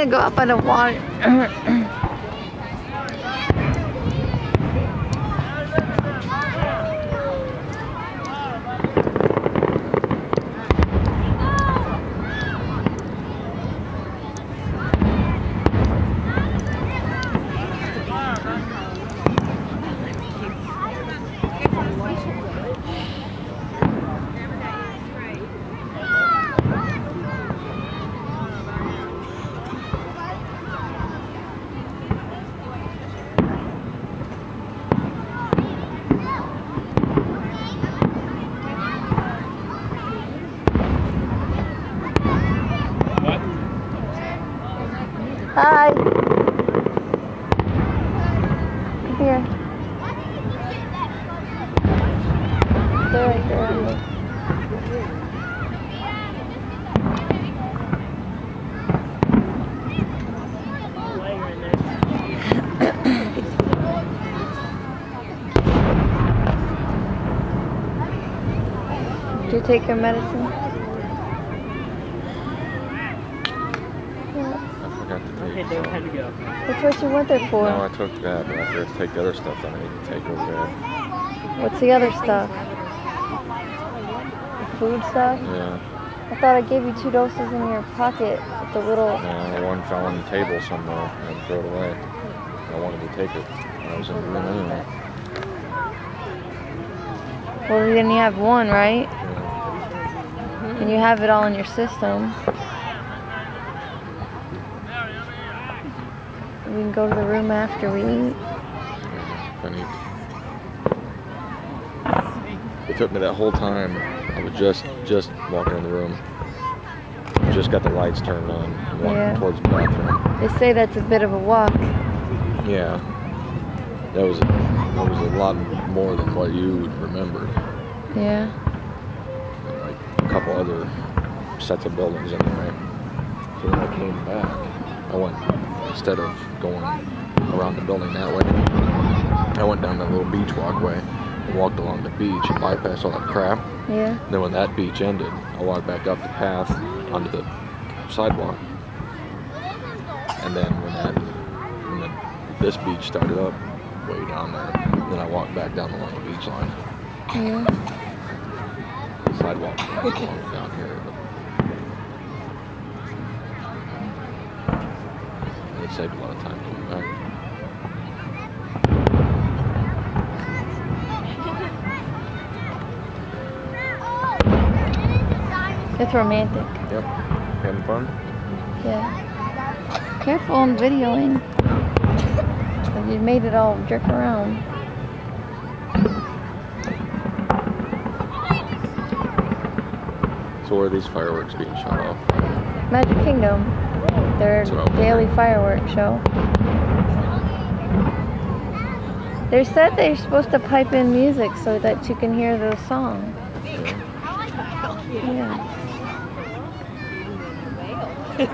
go up by the water. Hi. Come here. They're right there on me. Did you take your medicine? That's what you went there for. No, I took that, but I forgot to take the other stuff that I need to take over there. What's the other stuff? The food stuff? Yeah. I thought I gave you 2 doses in your pocket with the little... No, one fell on the table somewhere and threw it away. I wanted to take it when I was in the room anyway. Well, then you have one, right? Yeah. And you have it all in your system. We can go to the room after we eat. If I need. It took me that whole time. I was just walking in the room. Just got the lights turned on and walking towards the bathroom. They say that's a bit of a walk. Yeah. That was a lot more than what you remembered. Yeah. And like a couple other sets of buildings anyway. So when I came back, I went, instead of going around the building that way, I went down that little beach walkway and walked along the beach and bypassed all that crap. Yeah. Then when that beach ended, I walked back up the path onto the sidewalk. And then when this beach started up way down there, then I walked back down along the beach line. Yeah. The sidewalk along down here. It saved a lot of time coming back. It's romantic. Yep. Having fun? Yeah. Careful, I'm videoing. You made it all jerk around. So where are these fireworks being shot off? Magic Kingdom. Their daily fireworks show. They said they're supposed to pipe in music so that you can hear the song. Yeah. Yeah.